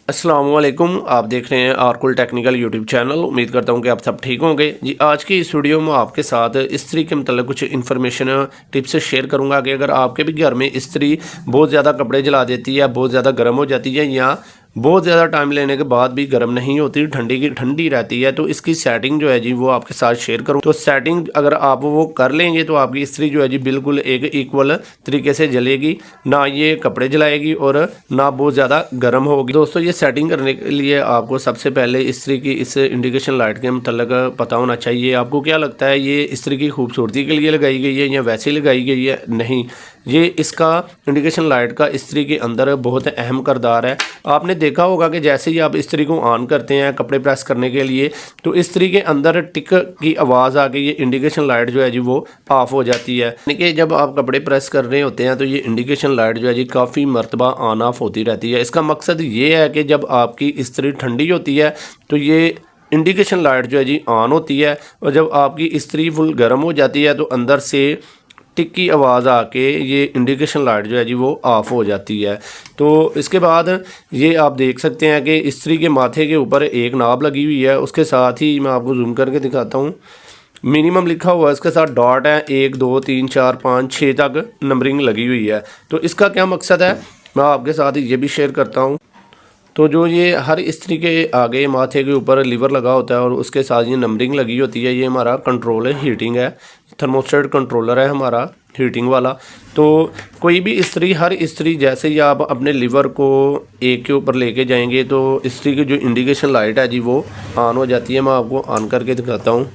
अस्सलाम वालेकुम। आप देख रहे हैं आरकुल टेक्निकल यूट्यूब चैनल। उम्मीद करता हूं कि आप सब ठीक होंगे जी। आज की इस वीडियो में आपके साथ इस्त्री के मतलब कुछ इन्फॉर्मेशन टिप्स शेयर करूंगा कि अगर आपके भी घर में इस्त्री बहुत ज़्यादा कपड़े जला देती है, बहुत ज़्यादा गर्म हो जाती है या बहुत ज़्यादा टाइम लेने के बाद भी गर्म नहीं होती, ठंडी की ठंडी रहती है, तो इसकी सेटिंग जो है जी वो आपके साथ शेयर करूँ। तो सेटिंग अगर आप वो कर लेंगे तो आपकी इस्त्री जो है जी बिल्कुल एक इक्वल तरीके से जलेगी, ना ये कपड़े जलाएगी और ना बहुत ज़्यादा गर्म होगी। दोस्तों ये सेटिंग करने के लिए आपको सबसे पहले इस्त्री की इस इंडिकेशन लाइट के मतलब पता होना चाहिए। आपको क्या लगता है ये इस्त्री की खूबसूरती के लिए लगाई गई है या वैसे लगाई गई है? नहीं, ये इसका इंडिकेशन लाइट का इस्त्री के अंदर बहुत अहम किरदार है। आपने देखा होगा कि जैसे ही आप इस्त्री को ऑन करते हैं कपड़े प्रेस करने के लिए, तो इस्त्री के अंदर टिक की आवाज़ आके ये इंडिकेशन लाइट जो है जी वो ऑफ हो जाती है। यानी कि जब आप कपड़े प्रेस कर रहे होते हैं तो ये इंडिकेशन लाइट जो है जी काफ़ी मरतबा ऑन ऑफ होती रहती है। इसका मकसद ये है कि जब आपकी इस्त्री ठंडी होती है तो ये इंडिकेशन लाइट जो है जी ऑन होती है, और जब आपकी इस्त्री फुल गर्म हो जाती है तो अंदर से टिक की आवाज़ आके ये इंडिकेशन लाइट जो है जी वो ऑफ़ हो जाती है। तो इसके बाद ये आप देख सकते हैं कि इस्त्री के माथे के ऊपर एक नाब लगी हुई है, उसके साथ ही मैं आपको जूम करके दिखाता हूँ, मिनिमम लिखा हुआ है, इसके साथ डॉट है, 1 2 3 4 5 6 तक नंबरिंग लगी हुई है। तो इसका क्या मकसद है मैं आपके साथ ये भी शेयर करता हूँ। तो जो ये हर इस्त्री के आगे माथे के ऊपर लीवर लगा होता है और उसके साथ ये नंबरिंग लगी होती है, ये हमारा कंट्रोल है, हीटिंग है, थर्मोस्टेट कंट्रोलर है हमारा हीटिंग वाला। तो कोई भी इस्त्री, हर इस्त्री जैसे ही आप अपने लीवर को एक के ऊपर लेके जाएंगे तो इस्त्री की जो इंडिकेशन लाइट है जी वो ऑन हो जाती है। मैं आपको ऑन करके दिखाता हूँ।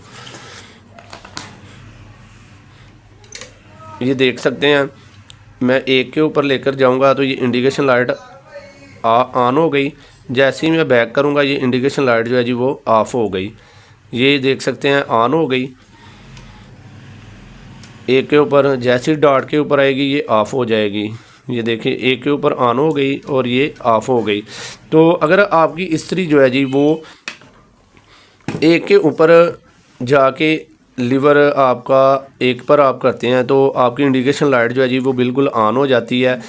ये देख सकते हैं, मैं एक के ऊपर लेकर जाऊँगा तो ये इंडिकेशन लाइट ऑन हो गई। जैसे ही मैं बैक करूँगा ये इंडिकेशन लाइट जो है जी वो ऑफ़ हो गई। ये देख सकते हैं ऑन हो गई। एक के ऊपर जैसे ही डॉट के ऊपर आएगी ये ऑफ़ हो जाएगी। ये देखिए एक के ऊपर ऑन हो गई और ये ऑफ़ हो गई। तो अगर आपकी इस्त्री जो है जी वो एक के ऊपर जाके लीवर आपका एक पर आप करते हैं तो आपकी इंडिकेशन लाइट जो है जी वो बिल्कुल ऑन हो जाती है,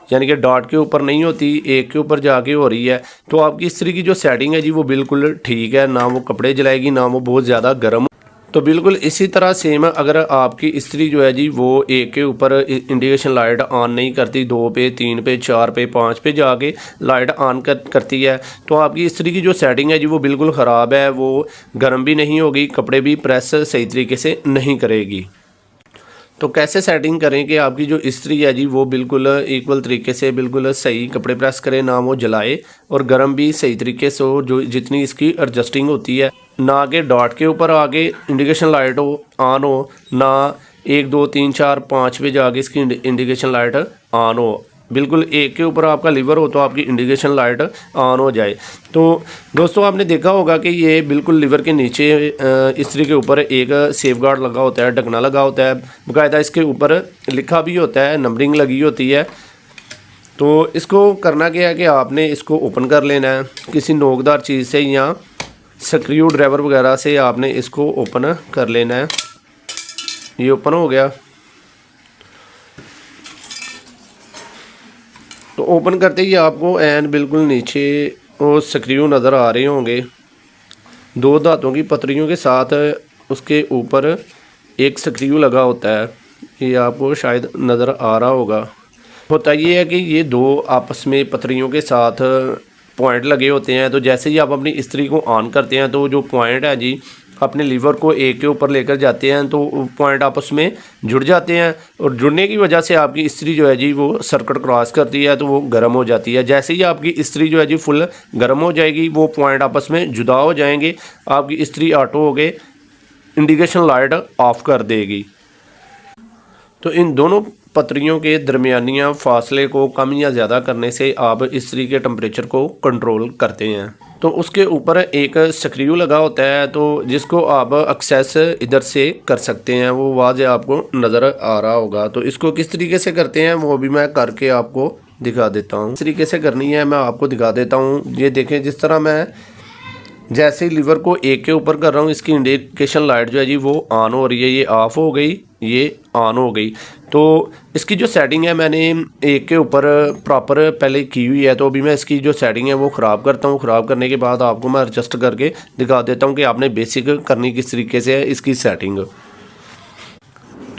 यानी कि डॉट के ऊपर नहीं होती, एक के ऊपर जाके हो रही है। तो आपकी इस्त्री की जो सेटिंग है जी वो बिल्कुल ठीक है, ना वो कपड़े जलाएगी ना वो बहुत ज़्यादा गर्म। तो बिल्कुल इसी तरह सेम अगर आपकी इस्त्री जो है जी वो एक के ऊपर इंडिकेशन लाइट ऑन नहीं करती, 2 पे 3 पे 4 पे 5 पे जाके लाइट ऑन करती है, तो आपकी इस्त्री की जो सेटिंग है जी वो बिल्कुल ख़राब है। वो गर्म भी नहीं होगी, कपड़े भी प्रेस सही तरीके से नहीं करेगी। तो कैसे सेटिंग करें कि आपकी जो इस्त्री है जी वो बिल्कुल इक्वल तरीके से बिल्कुल सही कपड़े प्रेस करे, ना वो जलाए और गर्म भी सही तरीके से हो, जो जितनी इसकी एडजस्टिंग होती है, ना कि डॉट के ऊपर आगे इंडिकेशन लाइट हो ऑन हो, ना 1 2 3 4 5 पे जाके इसकी इंडिकेशन लाइट ऑन हो। बिल्कुल एक के ऊपर आपका लीवर हो तो आपकी इंडिकेशन लाइट ऑन हो जाए। तो दोस्तों आपने देखा होगा कि ये बिल्कुल लीवर के नीचे इस्त्री के ऊपर एक सेफ गार्ड लगा होता है, ढकना लगा होता है, बाकायदा इसके ऊपर लिखा भी होता है, नंबरिंग लगी होती है। तो इसको करना क्या है कि आपने इसको ओपन कर लेना है किसी नोकदार चीज़ से या स्क्रू ड्राइवर वगैरह से, आपने इसको ओपन कर लेना है। ये ओपन हो गया। तो ओपन करते ही आपको एंड बिल्कुल नीचे वो स्क्रू नज़र आ रहे होंगे, 2 धातों की पतरियों के साथ उसके ऊपर एक स्क्रू लगा होता है, ये आपको शायद नज़र आ रहा होगा। होता ये है कि ये 2 आपस में पतरियों के साथ पॉइंट लगे होते हैं। तो जैसे ही आप अपनी इस्त्री को ऑन करते हैं तो जो पॉइंट है जी अपने लीवर को एक के ऊपर लेकर जाते हैं तो पॉइंट आपस में जुड़ जाते हैं, और जुड़ने की वजह से आपकी इस्त्री जो है जी वो सर्किट क्रॉस करती है तो वो गर्म हो जाती है। जैसे ही आपकी इस्त्री जो है जी फुल गर्म हो जाएगी वो पॉइंट आपस में जुदा हो जाएंगे, आपकी इस्त्री ऑटो हो गए इंडिकेशन लाइट ऑफ कर देगी। तो इन दोनों पतरियों के दरमियानिया फासले को कम या ज़्यादा करने से आप इस्त्री के टेम्परेचर को कंट्रोल करते हैं। तो उसके ऊपर एक स्क्रू लगा होता है तो जिसको आप एक्सेस इधर से कर सकते हैं, वो वाज़ेह आपको नज़र आ रहा होगा। तो इसको किस तरीके से करते हैं वो भी मैं करके आपको दिखा देता हूँ। इस तरीके से करनी है मैं आपको दिखा देता हूँ। ये देखें, जिस तरह मैं जैसे ही लीवर को एक के ऊपर कर रहा हूँ इसकी इंडिकेशन लाइट जो है जी वो ऑन हो रही है, ये ऑफ़ हो गई, ये ऑन हो गई। तो इसकी जो सेटिंग है मैंने एक के ऊपर प्रॉपर पहले की हुई है। तो अभी मैं इसकी जो सेटिंग है वो ख़राब करता हूँ। ख़राब करने के बाद आपको मैं एडजस्ट करके दिखा देता हूँ कि आपने बेसिक करनी किस तरीके से है इसकी सेटिंग।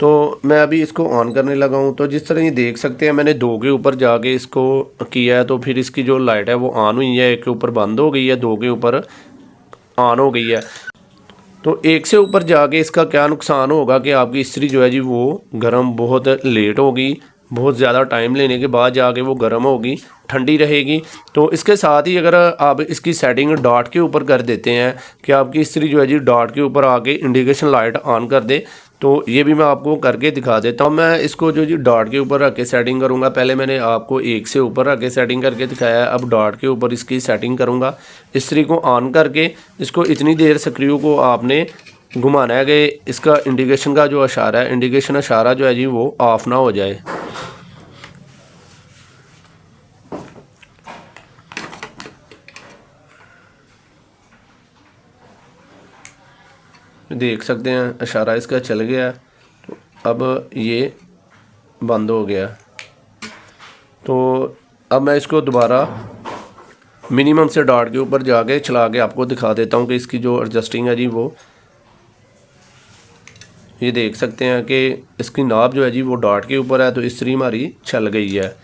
तो मैं अभी इसको ऑन करने लगा हूँ। तो जिस तरह ये देख सकते हैं मैंने 2 के ऊपर जाके इसको किया है, तो फिर इसकी जो लाइट है वो ऑन हुई है, 1 के ऊपर बंद हो गई है, 2 के ऊपर ऑन हो गई है। तो 1 से ऊपर जाके इसका क्या नुकसान होगा कि आपकी इस्त्री जो है जी वो गर्म बहुत लेट होगी, बहुत ज़्यादा टाइम लेने के बाद जाके वो गर्म होगी, ठंडी रहेगी। तो इसके साथ ही अगर आप इसकी सेटिंग डॉट के ऊपर कर देते हैं कि आपकी इस्त्री जो है जी डॉट के ऊपर आके इंडिकेशन लाइट ऑन कर दे, तो ये भी मैं आपको करके दिखा देता हूँ। मैं इसको जो जी डॉट के ऊपर रख के सेटिंग करूँगा। पहले मैंने आपको 1 से ऊपर रख के सेटिंग करके दिखाया है, अब डॉट के ऊपर इसकी सेटिंग करूँगा। इस्त्री को ऑन करके इसको इतनी देर स्क्रू को आपने घुमाना है कि इसका इंडिकेशन का जो इशारा है, इंडिकेशन इशारा जो है जी वो ऑफ ना हो जाए। देख सकते हैं इशारा इसका चल गया है, तो अब ये बंद हो गया। तो अब मैं इसको दोबारा मिनिमम से डॉट के ऊपर जाके चला के आपको दिखा देता हूँ कि इसकी जो एडजस्टिंग है जी वो, ये देख सकते हैं कि इसकी नाब जो है जी वो डॉट के ऊपर है, तो इस्त्री हमारी चल गई है।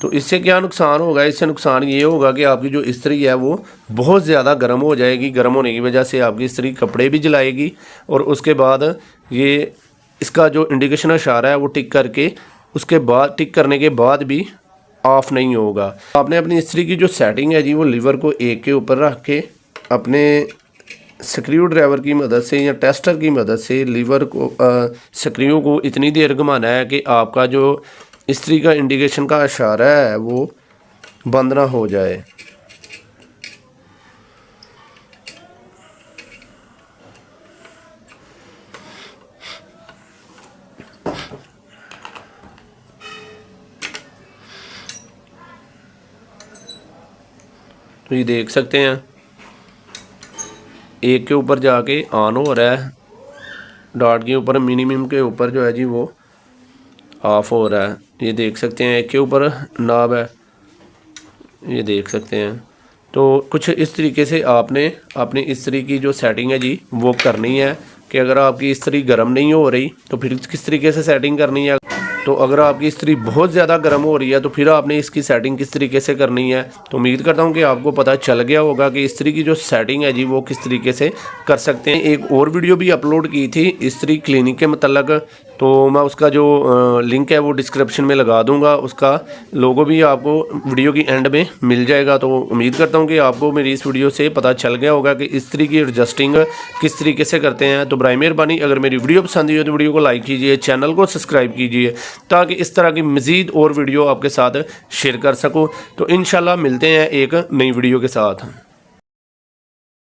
तो इससे क्या नुकसान होगा? इससे नुकसान ये होगा कि आपकी जो इस्त्री है वो बहुत ज़्यादा गर्म हो जाएगी। गर्म होने की वजह से आपकी इस्त्री कपड़े भी जलाएगी, और उसके बाद ये इसका जो इंडिकेशन इशारा है वो टिक करके उसके बाद टिक करने के बाद भी ऑफ नहीं होगा। आपने अपनी इस्त्री की जो सेटिंग है जी वो लीवर को 1 के ऊपर रख के अपने स्क्रू ड्राइवर की मदद से या टेस्टर की मदद से लीवर को स्क्रू को इतनी देर घुमाना है कि आपका जो इस्त्री का इंडिकेशन का इशारा है वो बंद ना हो जाए। तो ये देख सकते हैं 1 के ऊपर जाके ऑन हो रहा है, डॉट के ऊपर मिनिमम के ऊपर जो है जी वो ऑफ हो रहा है। ये देख सकते हैं 1 के ऊपर नाब है, ये देख सकते हैं। तो कुछ इस तरीके से आपने अपनी इस्त्री की जो सेटिंग है जी वो करनी है कि अगर आपकी इस्त्री गर्म नहीं हो रही तो फिर किस तरीके से सेटिंग करनी है। तो अगर आपकी इस्त्री बहुत ज़्यादा गर्म हो रही है तो फिर आपने इसकी सेटिंग किस तरीके से करनी है। तो उम्मीद करता हूँ कि आपको पता चल गया होगा कि इस्त्री की जो सेटिंग है जी वो किस तरीके से कर सकते हैं। एक और वीडियो भी अपलोड की थी इस्त्री क्लीनिंग के मतलब, तो मैं उसका जो लिंक है वो डिस्क्रिप्शन में लगा दूंगा। उसका लोगो भी आपको वीडियो की एंड में मिल जाएगा। तो उम्मीद करता हूँ कि आपको मेरी इस वीडियो से पता चल गया होगा कि इस्त्री की एडजस्टिंग किस तरीके से करते हैं। तो बराए मेहरबानी अगर मेरी वीडियो पसंद आई हो तो वीडियो को लाइक कीजिए, चैनल को सब्सक्राइब कीजिए ताकि इस तरह की मज़ीद और वीडियो आपके साथ शेयर कर सकूँ। तो इंशाल्लाह मिलते हैं एक नई वीडियो के साथ।